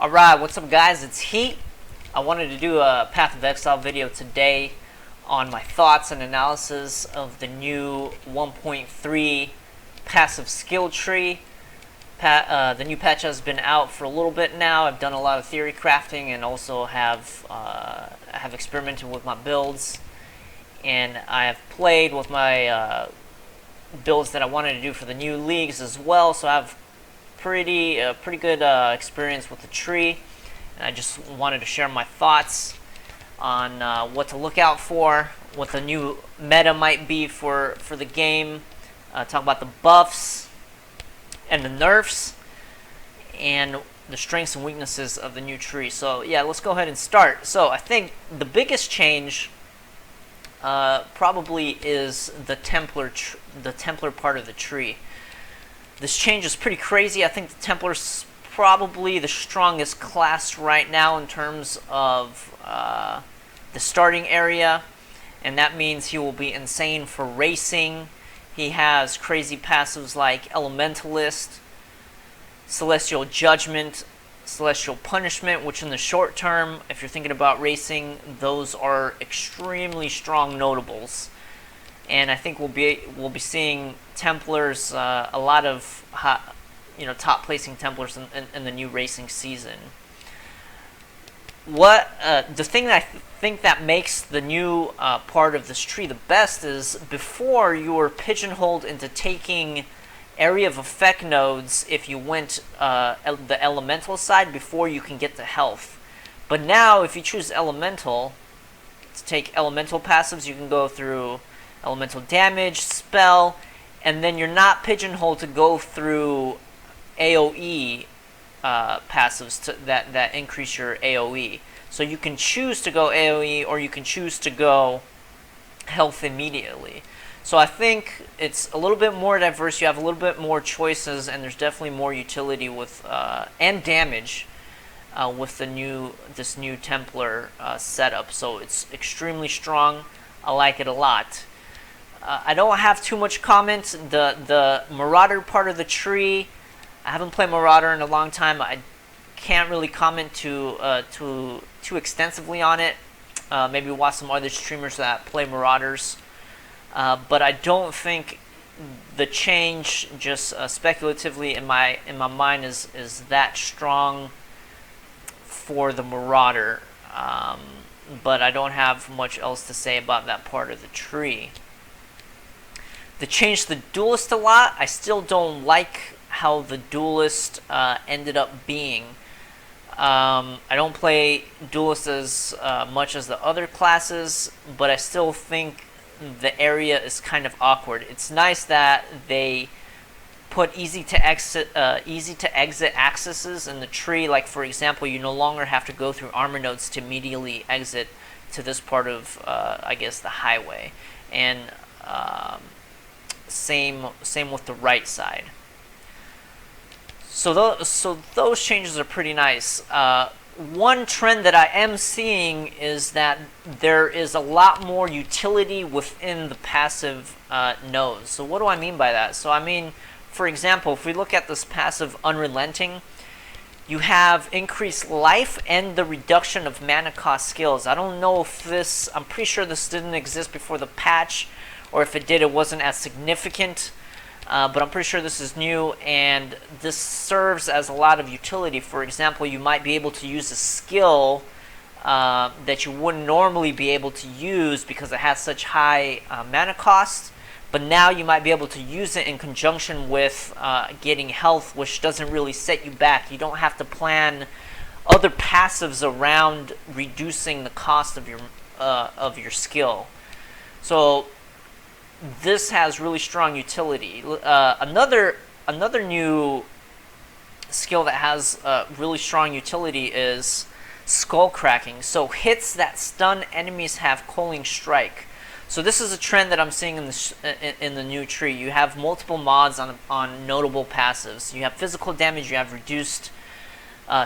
Alright, what's up guys, it's Heat. I wanted to do a Path of Exile video today on my thoughts and analysis of the new 1.3 passive skill tree. The new patch has been out for a little bit now. I've done a lot of theory crafting and also have experimented with my builds. And I have played with my builds that I wanted to do for the new leagues as well, so I have pretty good experience with the tree, and I just wanted to share my thoughts on what to look out for, what the new meta might be for the game, talk about the buffs and the nerfs, and the strengths and weaknesses of the new tree. So yeah, let's go ahead and start. So I think the biggest change probably is the Templar part of the tree. This change is pretty crazy. I think the Templar's probably the strongest class right now in terms of the starting area, and that means he will be insane for racing. He has crazy passives like Elementalist, Celestial Judgment, Celestial Punishment, which in the short term, if you're thinking about racing, those are extremely strong notables. And I think we'll be seeing Templars, a lot of top placing Templars in the new racing season. The thing that I think that makes the new part of this tree the best is before you were pigeonholed into taking area of effect nodes if you went the elemental side before you can get to health. But now if you choose elemental to take elemental passives, you can go through elemental damage, spell, and then you're not pigeonholed to go through AoE passives that increase your AoE. So you can choose to go AoE or you can choose to go health immediately. So I think it's a little bit more diverse. You have a little bit more choices, and there's definitely more utility with and damage with this new Templar setup. So it's extremely strong. I like it a lot. I don't have too much comment. The Marauder part of the tree, I haven't played Marauder in a long time. I can't really comment too extensively on it. Maybe watch some other streamers that play Marauders. But I don't think the change, just speculatively in my mind, is that strong for the Marauder. But I don't have much else to say about that part of the tree. They changed the Duelist a lot. I still don't like how the Duelist ended up being. I don't play Duelist as much as the other classes, but I still think the area is kind of awkward. It's nice that they put easy to exit accesses in the tree. Like for example, you no longer have to go through armor nodes to immediately exit to this part of I guess the highway, and same with the right side. So those changes are pretty nice. One trend that I am seeing is that there is a lot more utility within the passive nodes. So what do I mean by that? So I mean, for example, if we look at this passive Unrelenting, you have increased life and the reduction of mana cost skills. I don't know if this, I'm pretty sure this didn't exist before the patch, or if it did, it wasn't as significant. But I'm pretty sure this is new, and this serves as a lot of utility. For example, you might be able to use a skill that you wouldn't normally be able to use because it has such high mana cost, but now you might be able to use it in conjunction with getting health, which doesn't really set you back. You don't have to plan other passives around reducing the cost of your skill. So this has really strong utility. Another new skill that has really strong utility is Skull Cracking. So hits that stun enemies have Culling Strike. So this is a trend that I'm seeing in the new tree. You have multiple mods on notable passives. You have physical damage, you have reduced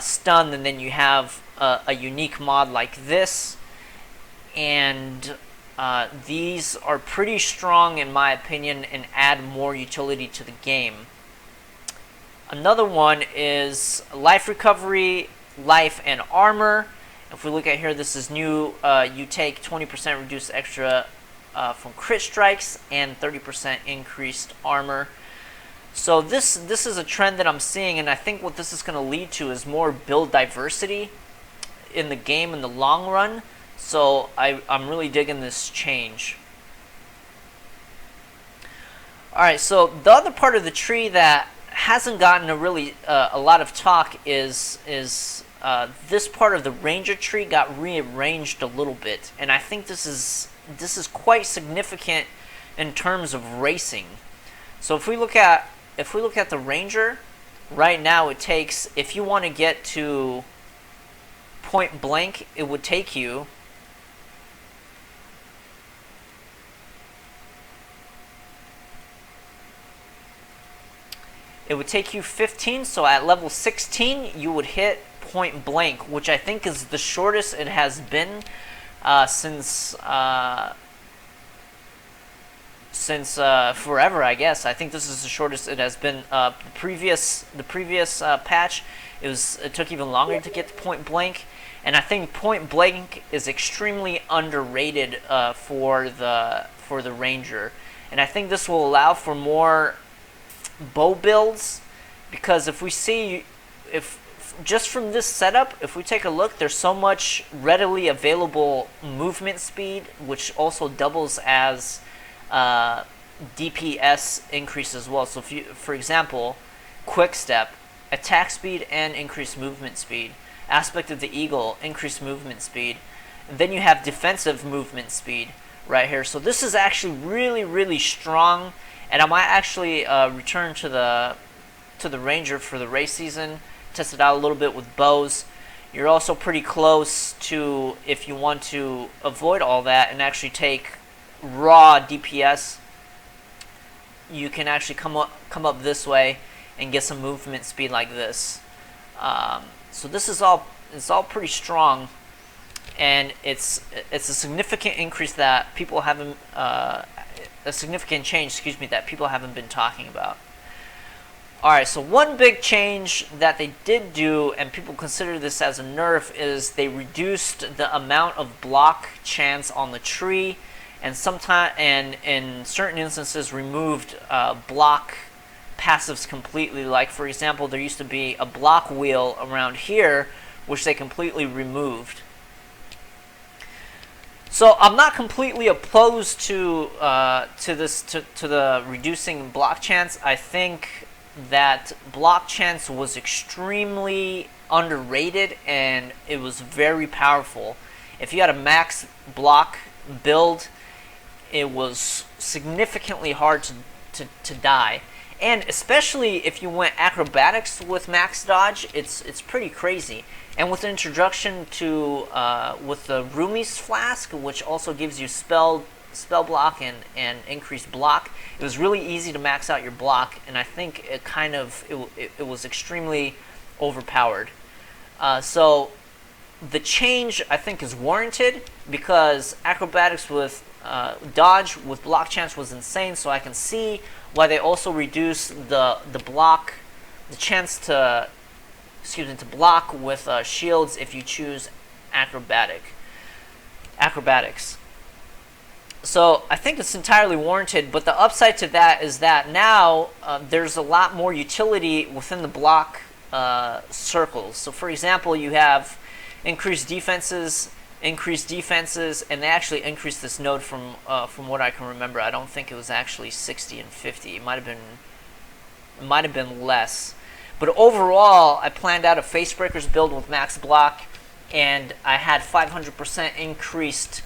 stun, and then you have a unique mod like this. And these are pretty strong in my opinion and add more utility to the game. Another one is life recovery life and armor. If we look at here, this is new. You take 20% reduced extra from crit strikes and 30% increased armor. So this is a trend that I'm seeing, and I think what this is going to lead to is more build diversity in the game in the long run. So I'm really digging this change. Alright, so the other part of the tree that hasn't gotten a lot of talk is this part of the ranger tree got rearranged a little bit, and I think this is quite significant in terms of racing. So if we look at the ranger right now, it takes, if you want to get to point blank, it would take you it would take you 15. So at level 16 you would hit point blank, which I think is the shortest it has been since forever, I guess. I think this is the shortest it has been. The previous patch, it took even longer to get to point blank, and I think point blank is extremely underrated for the ranger, and I think this will allow for more bow builds, because if we see, if just from this setup, if we take a look, there's so much readily available movement speed, which also doubles as DPS increase as well. So if you, for example, quick step, attack speed and increased movement speed, aspect of the eagle, increased movement speed, and then you have defensive movement speed right here. So this is actually really strong, and I might actually return to the ranger for the race season, test it out a little bit with bows. You're also pretty close to, if you want to avoid all that and actually take raw DPS, you can actually come up this way and get some movement speed like this. So this is all pretty strong, and it's a significant increase that people haven't a significant change, excuse me, that people haven't been talking about. Alright, so one big change that they did do, and people consider this as a nerf, is they reduced the amount of block chance on the tree, and in certain instances removed block passives completely. Like, for example, there used to be a block wheel around here, which they completely removed. So I'm not completely opposed to the reducing block chance. I think that block chance was extremely underrated, and it was very powerful. If you had a max block build, it was significantly hard to die. And especially if you went acrobatics with max dodge, it's pretty crazy. And with the introduction to with the Rumi's flask, which also gives you spell block and increased block, it was really easy to max out your block, and I think it was extremely overpowered. So the change, I think, is warranted, because acrobatics with dodge with block chance was insane. So I can see why they also reduced the chance to block with shields if you choose acrobatics. So I think it's entirely warranted, but the upside to that is that now there's a lot more utility within the block circles. So for example, you have increased defenses, and they actually increased this node from what I can remember. I don't think it was actually 60 and 50. It might have been less. But overall, I planned out a Facebreakers build with max block, and I had 500% increased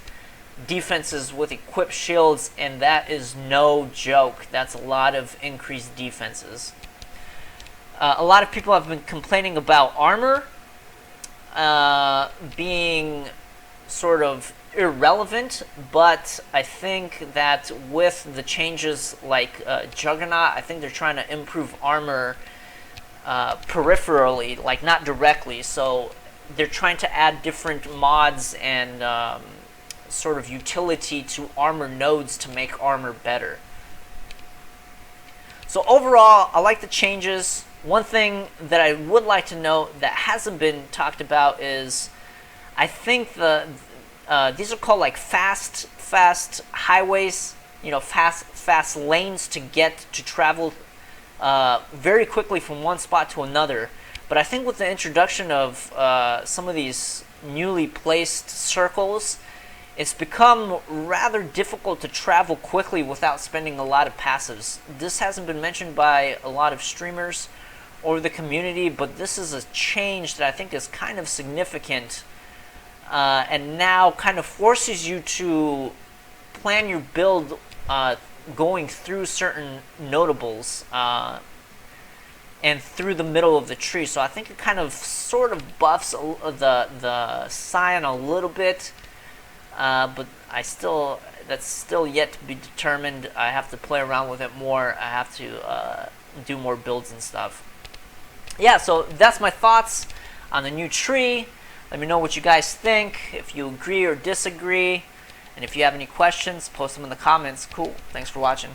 defenses with equipped shields, and that is no joke. That's a lot of increased defenses. A lot of people have been complaining about armor being sort of irrelevant, but I think that with the changes like Juggernaut, I think they're trying to improve armor peripherally, like not directly. So they're trying to add different mods and sort of utility to armor nodes to make armor better. So overall, I like the changes. one thing that I would like to note that hasn't been talked about is I think these are called like fast highways, fast lanes to travel very quickly from one spot to another. But I think with the introduction of some of these newly placed circles, it's become rather difficult to travel quickly without spending a lot of passives. This hasn't been mentioned by a lot of streamers or the community, but this is a change that I think is kind of significant, and now kind of forces you to plan your build going through certain notables and through the middle of the tree. So I think it kind of sort of buffs the Scion a little bit, but that's still yet to be determined. I have to play around with it more. I have to do more builds and stuff. Yeah, so that's my thoughts on the new tree. Let me know what you guys think, if you agree or disagree. And if you have any questions, post them in the comments. Cool. Thanks for watching.